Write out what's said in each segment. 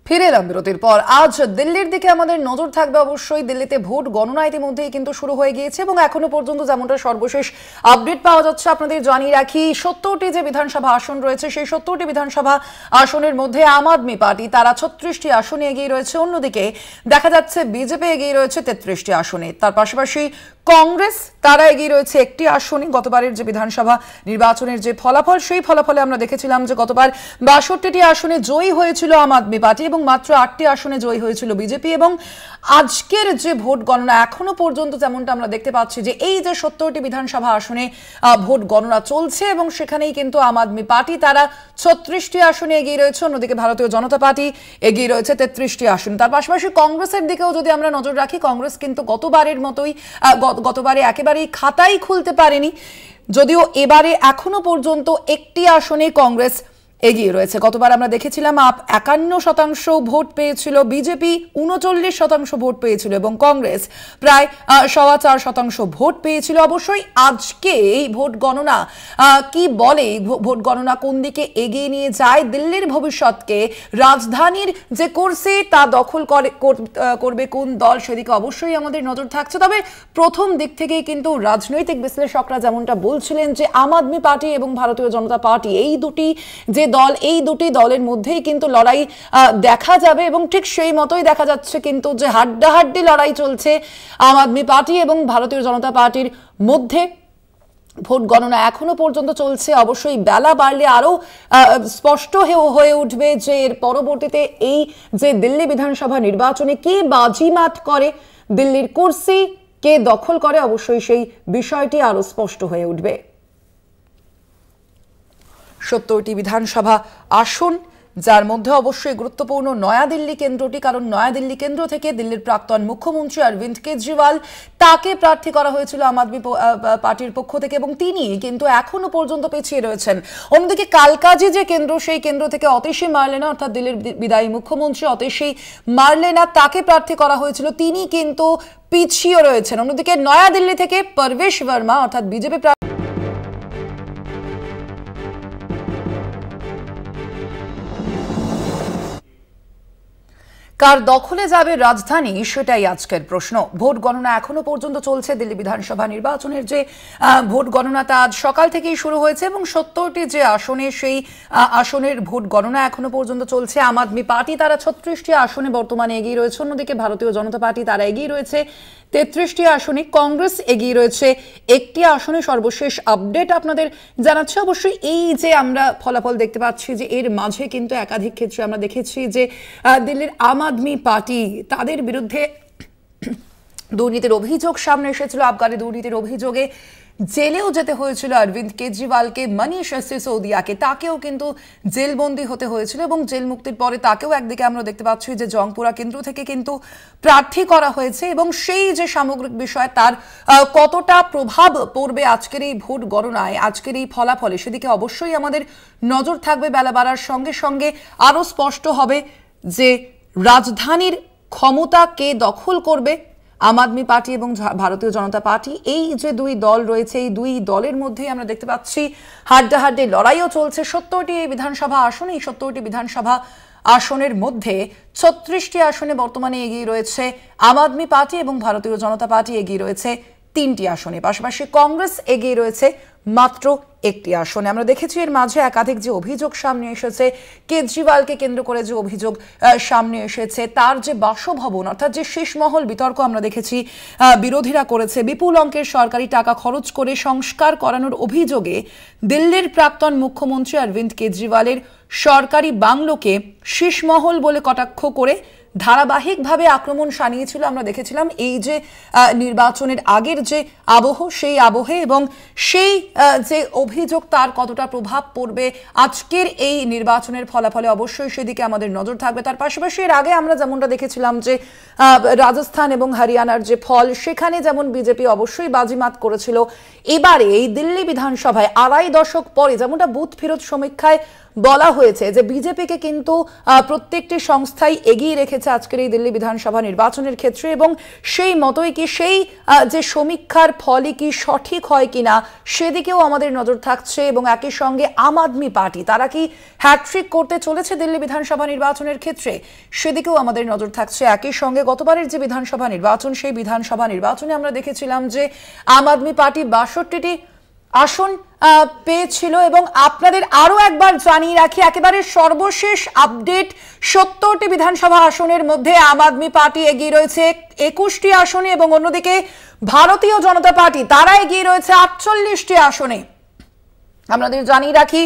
ফিরে এলাম বিরতির পর। আজ দিল্লির দিকে আমাদের নজর থাকবে। অবশ্যই দিল্লিতে ভোট গণনা ইতিমধ্যেই কিন্তু শুরু হয়ে গিয়েছে এবং এখনো পর্যন্ত যেমনটা সর্বশেষ আপডেট পাওয়া যাচ্ছে আপনাদের জানিয়ে রাখি, 70টি যে বিধানসভা আসন রয়েছে সেই 70টি বিধানসভা আসনের মধ্যে আম আদমি পার্টি তারা 36টি আসনে এগিয়ে রয়েছে। অন্যদিকে দেখা যাচ্ছে বিজেপি এগিয়ে রয়েছে 33টি আসনে। তার পাশাপাশি কংগ্রেস তারা এগিয়ে রয়েছে একটি আসনে। গতবারের যে বিধানসভা নির্বাচনের যে ফলাফল, সেই ফলাফলে আমরা দেখেছিলাম যে গতবার 62টি আসনে জয়ী হয়েছিল আম আদমি পার্টি এবং মাত্র 8টি আসনে জয়ী হয়েছিল বিজেপি। এবং আজকের যে ভোট গণনা এখনো পর্যন্ত যেমনটা আমরা দেখতে পাচ্ছি যে এই যে 70টি বিধানসভা আসনে ভোট গণনা চলছে এবং সেখানেই কিন্তু আম আদমি পার্টি তারা 36টি আসনে এগিয়ে রয়েছে। অন্যদিকে ভারতীয় জনতা পার্টি এগিয়ে রয়েছে 33টি আসনে। তার পাশাপাশি কংগ্রেসের দিকেও যদি আমরা নজর রাখি, কংগ্রেস কিন্তু গতবারের মতোই গতবারে একেবারেই খাতাই খুলতে পারেনি, যদিও এবারে এখনো পর্যন্ত একটি আসনে কংগ্রেস এগিয়ে রয়েছে। গতবার আমরা দেখেছিলাম 51% ভোট পেয়েছিল বিজেপি, 39% ভোট পেয়েছিল এবং কংগ্রেস প্রায় 4.25% ভোট পেয়েছিল। অবশ্যই আজকে এই ভোট গণনা কি বলে, ভোট গণনা কোন দিকে এগিয়ে নিয়ে যায় দিল্লির ভবিষ্যৎকে, রাজধানীর যে কুরসি তা দখল করবে কোন দল, সেদিকে অবশ্যই আমাদের নজর থাকছে। তবে প্রথম দিক থেকেই কিন্তু রাজনৈতিক বিশ্লেষকরা যেমনটা বলছিলেন যে আম আদমি পার্টি এবং ভারতীয় জনতা পার্টি এই দুটি যে দল, এই দুটি দলের মধ্যেই কিন্তু লড়াই দেখা যাবে এবং ঠিক সেই মতোই দেখা যাচ্ছে কিন্তু যে হাড্ডাহাড্ডি লড়াই চলছে আম আদমি পার্টি এবং ভারতীয় জনতা পার্টির মধ্যে। ভোট গণনা এখনো পর্যন্ত চলছে। অবশ্যই বেলা বাড়লে আরো স্পষ্ট হয়ে উঠবে যে এর পরবর্তীতে এই যে দিল্লি বিধানসভা নির্বাচনে কে বাজিমাত করে, দিল্লির কুরসি কে দখল করে, অবশ্যই সেই বিষয়টি আরো স্পষ্ট হয়ে উঠবে। 70টি বিধানসভা আসন, যার মধ্যে অবশ্যই গুরুত্বপূর্ণ নয়াদিল্লি কেন্দ্রটি, কারণ নয়াদিল্লি কেন্দ্র থেকে দিল্লির প্রাক্তন মুখ্যমন্ত্রী অরবিন্দ কেজরিওয়াল তাকে প্রার্থী করা হয়েছিল আম আদমি পার্টির পক্ষ থেকে এবং তিনি কিন্তু এখনো পর্যন্ত পিছিয়ে রয়েছেন। অন্যদিকে কালকাজি যে কেন্দ্র, সেই কেন্দ্র থেকে অতেশী মার্লেনা অর্থাৎ দিল্লির বিদায়ী মুখ্যমন্ত্রী অতেশী মার্লেনা তাকে প্রার্থী করা হয়েছিল, তিনি কিন্তু পিছিয়ে রয়েছেন। অন্যদিকে নয়াদিল্লি থেকে পরবেশ বর্মা অর্থাৎ বিজেপি কার দখলে যাবে রাজধানী, সেটাই আজকের প্রশ্ন। ভোট গণনা এখনো পর্যন্ত চলছে। দিল্লি বিধানসভা নির্বাচনের যে ভোট গণনা তা আজ সকাল থেকেই শুরু হয়েছে এবং 70টি যে আসনে সেই আসনের ভোট গণনা এখনো পর্যন্ত চলছে। আম আদমি পার্টি তারা 36টি আসনে বর্তমানে এগিয়ে রয়েছে। অন্যদিকে ভারতীয় জনতা পার্টি তারা এগিয়ে রয়েছে 33টি আসনে। কংগ্রেস এগিয়ে রয়েছে একটি আসনে। সর্বশেষ আপডেট আপনাদের জানাচ্ছে। অবশ্যই এই যে আমরা ফলাফল দেখতে পাচ্ছি যে এর মাঝে কিন্তু একাধিক ক্ষেত্রে আমরা দেখেছি যে দিল্লির আম আদমি পার্টি তাদের বিরুদ্ধে দুর্নীতির অভিযোগ সামনে এসেছিল। আবগারি দুর্নীতির অভিযোগে জেলেও যেতে হয়েছিল অরবিন্দ কেজরিওয়ালকে, মনীষ সিসোদিয়াকে, তাকেও কিন্তু জেলবন্দি হতে হয়েছিল এবং জেল মুক্তির পরে তাকেও একদিকে আমরা দেখতে পাচ্ছি যে জংপুরা কেন্দ্র থেকে কিন্তু প্রার্থী করা হয়েছে এবং সেই যে সামগ্রিক বিষয় তার কতটা প্রভাব পড়বে আজকের এই ভোট গণনায়, আজকের এই ফলাফলে, সেদিকে অবশ্যই আমাদের নজর থাকবে। বেলা বাড়ার সঙ্গে সঙ্গে আরো স্পষ্ট হবে যে রাজধানীর ক্ষমতা কে দখল করবে, আম আদমি পার্টি এবং ভারতীয় জনতা পার্টি। এই যে দুই দল রয়েছে, এই দুই দলের মধ্যেই আমরা দেখতে পাচ্ছি হাড্ডাহাড্ডি লড়াইও চলছে। 70টি এই বিধানসভা আসন, এই 70টি বিধানসভা আসনের মধ্যে 36টি আসনে বর্তমানে এগিয়ে রয়েছে আম আদমি পার্টি এবং ভারতীয় জনতা পার্টি এগিয়ে রয়েছে 3টি আসনে। পাশাপাশি কংগ্রেস এগিয়ে রয়েছে মাত্র একটি আসনে। আমরা দেখেছি এর মাঝে একাধিক যে অভিযোগ সামনে এসেছে, কেজরিওয়ালকে কেন্দ্র করে যে অভিযোগ সামনে এসেছে, তার যে বাসভবন অর্থাৎ যে শীষমহল বিতর্ক আমরা দেখেছি বিরোধীরা করেছে, বিপুল অঙ্কের সরকারি টাকা খরচ করে সংস্কার করানোর অভিযোগে দিল্লির প্রাক্তন মুখ্যমন্ত্রী অরবিন্দ কেজরিওয়ালের সরকারি বাংলোকে শীষমহল বলে কটাক্ষ করে ধারাবাহিকভাবে আক্রমণ শানিয়েছিল। আমরা দেখেছিলাম এই যে নির্বাচনের আগের যে আবহ, সেই আবহে এবং সেই যে অভিযোগ তার কতটা প্রভাব পড়বে আজকের এই নির্বাচনের ফলাফলে, অবশ্যই সেদিকে আমাদের নজর থাকবে। তার পাশাপাশি এর আগে আমরা যেমনটা দেখেছিলাম যে রাজস্থান এবং হরিয়ানার যে ফল, সেখানে যেমন বিজেপি অবশ্যই বাজিমাত করেছিল, এবারে এই দিল্লি বিধানসভায় 2.5 দশক পরে যেমনটা বুথ ফেরত সমীক্ষায় বলা হয়েছে যে বিজেপিকে কিন্তু প্রত্যেকটি সংস্থাই এগিয়ে রেখেছে আজকের এই দিল্লি বিধানসভা নির্বাচনের ক্ষেত্রে, এবং সেই মতোই কি সেই যে সমীক্ষার ফলই কি সঠিক হয় কিনা সেদিকেও আমাদের নজর থাকছে। এবং একই সঙ্গে আম আদমি পার্টি তারা কি হ্যাট্রিক করতে চলেছে দিল্লি বিধানসভা নির্বাচনের ক্ষেত্রে, সেদিকেও আমাদের নজর থাকছে। একই সঙ্গে গতবারের যে বিধানসভা নির্বাচন, সেই বিধানসভা নির্বাচনে আমরা দেখেছিলাম যে আম আদমি পার্টি ৬২টি আসন পেয়েছিল। এবং আপনাদের আরো একবার জানিয়ে রাখি, একেবারে সর্বশেষ আপডেট, ৭০টি বিধানসভা আসনের মধ্যে আম আদমি পার্টি এগিয়ে রয়েছে ২১টি আসনে, এবং অন্যদিকে ভারতীয় জনতা পার্টি তারা এগিয়ে রয়েছে ৪৮টি আসনে। আপনাদের জানিয়ে রাখি,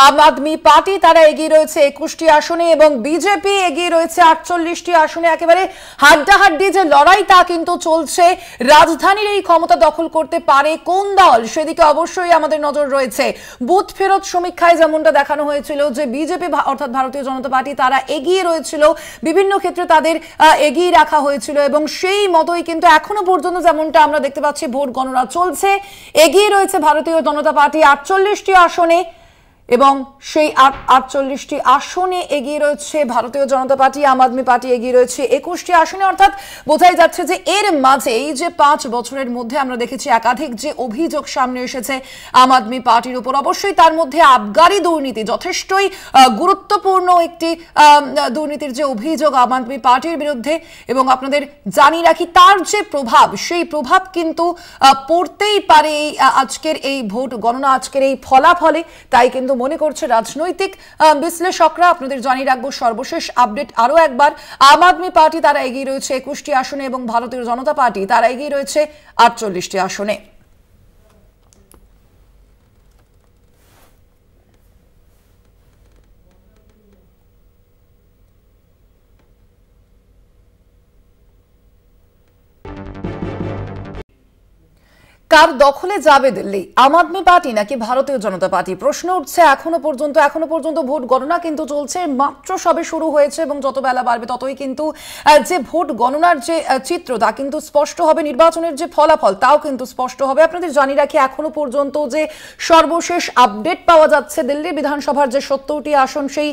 আম আদমি পার্টি তারা এগিয়ে রয়েছে ২১টি আসনে এবং বিজেপি এগিয়ে রয়েছে ৪৮টি আসনে। একেবারে হাড্ডাহাড্ডি যে লড়াই তা কিন্তু চলছে। রাজধানীর এই ক্ষমতা দখল করতে পারে কোন দল, সেদিকে অবশ্যই আমাদের নজর রয়েছে। বুথ ফেরত সমীক্ষায় যেমনটা দেখানো হয়েছিল যে বিজেপি অর্থাৎ ভারতীয় জনতা পার্টি তারা এগিয়ে রয়েছিল, বিভিন্ন ক্ষেত্রে তাদের এগিয়ে রাখা হয়েছিল, এবং সেই মতোই কিন্তু এখনো পর্যন্ত যেমনটা আমরা দেখতে পাচ্ছি ভোট গণনা চলছে। এগিয়ে রয়েছে ভারতীয় জনতা পার্টি ৪৮টি আসনে, এবং সেই ৪৮টি আসনে এগিয়ে রয়েছে ভারতীয় জনতা পার্টি। আম আদমি পার্টি এগিয়ে রয়েছে ২১টি আসনে। অর্থাৎ বোঝাই যাচ্ছে যে এর মাঝে এই যে ৫ বছরের মধ্যে আমরা দেখেছি একাধিক যে অভিযোগ সামনে এসেছে আম আদমি পার্টির উপর, অবশ্যই তার মধ্যে আবগারি দুর্নীতি যথেষ্টই গুরুত্বপূর্ণ একটি দুর্নীতির যে অভিযোগ আম আদমি পার্টির বিরুদ্ধে। এবং আপনাদের জানিয়ে রাখি তার যে প্রভাব, সেই প্রভাব কিন্তু পড়তেই পারে আজকের এই ভোট গণনা, আজকের এই ফলাফলে, তাই কিন্তু মনে করছে রাজনৈতিক বিশ্লেষকরা। আপনাদের জানিয়ে রাখবো সর্বশেষ আপডেট আরো একবার, আম আদমি পার্টি তারা এগিয়ে রয়েছে ২১টি আসনে এবং ভারতীয় জনতা পার্টি তারা এগিয়ে রয়েছে ৪৮টি আসনে। কার দখলে যাবে দিল্লি, আম আদমি পার্টি নাকি ভারতীয় জনতা পার্টি? প্রশ্ন উঠছে এখনো পর্যন্ত ভোট গণনা কিন্তু চলছে, মাত্র সবে শুরু হয়েছে, এবং যত বেলা বাড়বে ততই কিন্তু যে ভোট গণনার যে চিত্র তা কিন্তু স্পষ্ট হবে, নির্বাচনের যে ফলাফল তাও কিন্তু স্পষ্ট হবে। আপনাদের জানিয়ে রাখি এখনো পর্যন্ত যে সর্বশেষ আপডেট পাওয়া যাচ্ছে দিল্লি বিধানসভার যে ৭০টি আসন, সেই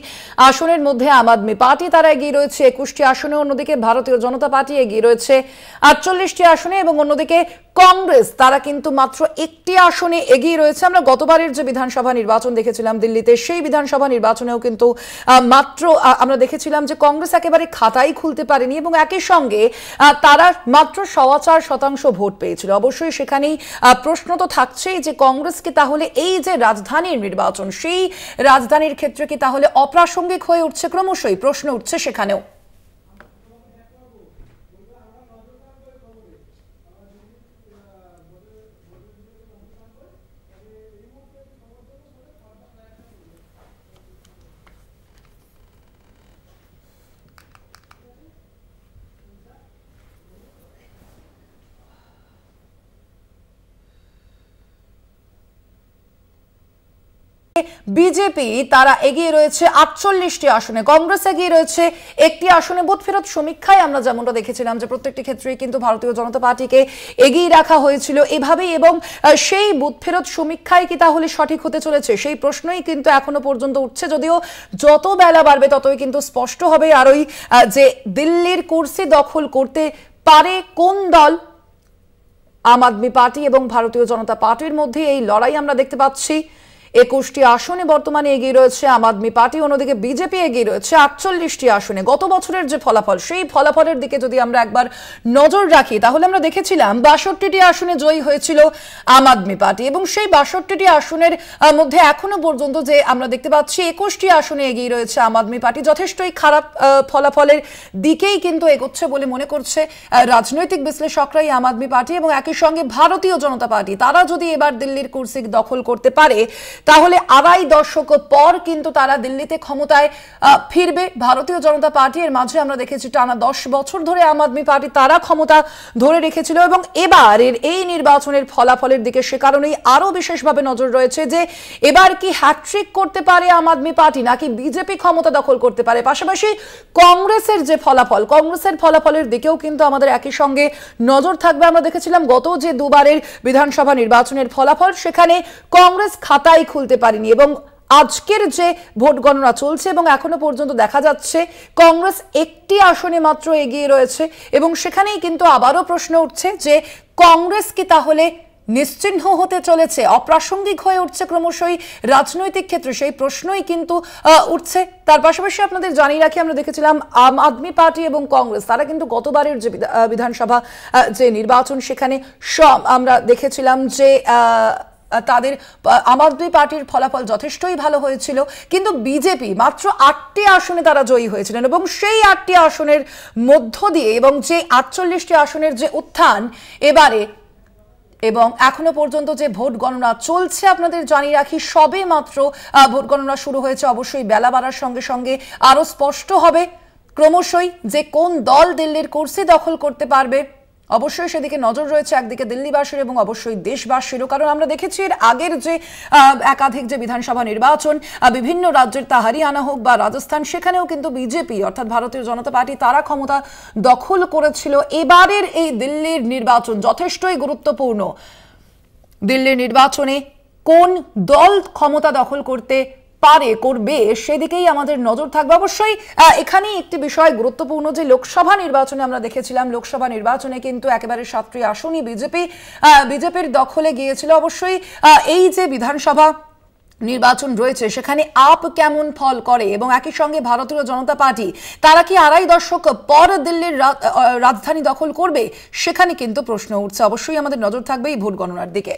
আসনের মধ্যে আম আদমি পার্টি তারা এগিয়ে রয়েছে ২১টি আসনে, অন্যদিকে ভারতীয় জনতা পার্টি এগিয়ে রয়েছে ৪৮টি আসনে, এবং অন্যদিকে কংগ্রেস তারা কিন্তু মাত্র একটি আসনে এগিয়ে রয়েছে। আমরা গতবারের যে বিধানসভা নির্বাচন দেখেছিলাম দিল্লিতে, সেই বিধানসভা নির্বাচনেও কিন্তু মাত্র আমরা দেখেছিলাম যে কংগ্রেস একেবারে খাতাই খুলতে পারেনি, এবং একই সঙ্গে তারা মাত্র ৪.৫% ভোট পেয়েছিল। অবশ্যই সেখানেই প্রশ্ন তো থাকছেই যে কংগ্রেস কি তাহলে এই যে রাজধানীর নির্বাচন, সেই রাজধানীর ক্ষেত্রে কি তাহলে অপ্রাসঙ্গিক হয়ে উঠছে? ক্রমশই প্রশ্ন উঠছে সেখানেও। বিজেপি তারা এগিয়ে রয়েছে ৪৮টি আসনে, কংগ্রেস এগিয়ে রয়েছে একটি আসনে। বুথ ফেরত সমীক্ষায় আমরা যেমনটা দেখেছিলাম যে প্রত্যেকটি ক্ষেত্রেই কিন্তু ভারতীয় জনতা পার্টিকে এগিয়ে রাখা হয়েছিল এভাবেই, এবং সেই বুথ ফেরত সমীক্ষায় কি তাহলে সঠিক হতে চলেছে, সেই প্রশ্নই কিন্তু এখনো পর্যন্ত উঠছে। যদিও যত বেলা বাড়বে ততই কিন্তু স্পষ্ট হবে আরই যে দিল্লির কুর্সি দখল করতে পারে কোন দল। আম আদমি পার্টি এবং ভারতীয় জনতা পার্টির মধ্যে এই লড়াই আমরা দেখতে পাচ্ছি। ২১টি আসনে বর্তমানে এগিয়ে রয়েছে আম আদমি পার্টি, অন্যদিকে বিজেপি এগিয়ে রয়েছে ৪৮টি আসনে। গত বছরের যে ফলাফল, সেই ফলাফলের দিকে যদি আমরা একবার নজর রাখি তাহলে আমরা দেখেছিলাম ৬২টি আসনে জয়ী হয়েছিল আম আদমি পার্টি, এবং সেই ৬২টি আসনের মধ্যে এখনো পর্যন্ত যে আমরা দেখতে পাচ্ছি ২১টি আসনে এগিয়ে রয়েছে আম আদমি পার্টি। যথেষ্টই খারাপ ফলাফলের দিকেই কিন্তু এগোচ্ছে বলে মনে করছে রাজনৈতিক বিশ্লেষকরাই আম আদমি পার্টি, এবং একই সঙ্গে ভারতীয় জনতা পার্টি তারা যদি এবার দিল্লির কুর্সি দখল করতে পারে তাহলে ২.৫ দশক পর কিন্তু তারা দিল্লিতে ক্ষমতায় ফিরবে। ভারতীয় জনতা পার্টি এর মাঝে আমরা দেখেছি টানা ১০ বছর ধরে আম আদমি পার্টি তারা ক্ষমতা ধরে রেখেছিল, এবং এবারের এই নির্বাচনের ফলাফলের দিকে সে কারণেই আরো বিশেষভাবে নজর রয়েছে যে এবার কি হ্যাট্রিক করতে পারে আম আদমি পার্টি নাকি বিজেপি ক্ষমতা দখল করতে পারে। পাশাপাশি কংগ্রেসের যে ফলাফল, কংগ্রেসের ফলাফলের দিকেও কিন্তু আমাদের একই সঙ্গে নজর থাকবে। আমরা দেখেছিলাম গত যে দুবারের বিধানসভা নির্বাচনের ফলাফল, সেখানে কংগ্রেস খাতায় খুলতে পারেনি, এবং আজকের যে ভোট গণনা চলছে এবং এখনো পর্যন্ত দেখা যাচ্ছে কংগ্রেস একটি আসনে মাত্র এগিয়ে রয়েছে এবং সেখানেই কিন্তু আবারও প্রশ্ন উঠছে যে কংগ্রেস কি তাহলে নিশ্চিহ্ন হতে চলেছে, অপ্রাসঙ্গিক হয়ে উঠছে ক্রমশই রাজনৈতিক ক্ষেত্রে, সেই প্রশ্নই কিন্তু উঠছে। তার পাশাপাশি আপনাদের জানিয়ে রাখি, আমরা দেখেছিলাম আম আদমি পার্টি এবং কংগ্রেস তারা কিন্তু গতবারের যে বিধানসভা যে নির্বাচন সেখানে আমরা দেখেছিলাম যে তাদের আম আদমি পার্টির ফলাফল যথেষ্টই ভালো হয়েছিল, কিন্তু বিজেপি মাত্র 8টি আসনে তারা জয়ী হয়েছিলেন এবং সেই 8টি আসনের মধ্য দিয়ে এবং যে 48টি আসনের যে উত্থান এবারে এবং এখনো পর্যন্ত যে ভোট গণনা চলছে আপনাদের জানিয়ে রাখি, সবে মাত্র ভোট গণনা শুরু হয়েছে। অবশ্যই বেলা বাড়ার সঙ্গে সঙ্গে আরো স্পষ্ট হবে ক্রমশই যে কোন দল দিল্লির কুর্সি দখল করতে পারবে। অবশ্যই সেদিকে নজর রয়েছে একদিকে দিল্লিবাসীর এবং অবশ্যই দেশবাসীরও, কারণ আমরা দেখেছি এর আগের যে একাধিক যে বিধানসভা নির্বাচন বিভিন্ন রাজ্যের, তা হরিয়ানা হোক বা রাজস্থান, সেখানেও কিন্তু বিজেপি অর্থাৎ ভারতীয় জনতা পার্টি তারা ক্ষমতা দখল করেছিল। এবারের এই দিল্লির নির্বাচন যথেষ্টই গুরুত্বপূর্ণ। দিল্লির নির্বাচনে কোন দল ক্ষমতা দখল করবে সেদিকেই আমাদের নজর থাকবে। অবশ্যই এখানেই একটি বিষয় গুরুত্বপূর্ণ যে লোকসভা নির্বাচনে আমরা দেখেছিলাম, লোকসভা নির্বাচনে কিন্তু একেবারে 7টি আসনই বিজেপির দখলে গিয়েছিল। অবশ্যই এই যে বিধানসভা নির্বাচন রয়েছে সেখানে আপ কেমন ফল করে এবং একই সঙ্গে ভারতীয় জনতা পার্টি তারা কি 2.5 দশক পর দিল্লির রাজধানী দখল করবে, সেখানে কিন্তু প্রশ্ন উঠছে। অবশ্যই আমাদের নজর থাকবে এই ভোট গণনার দিকে।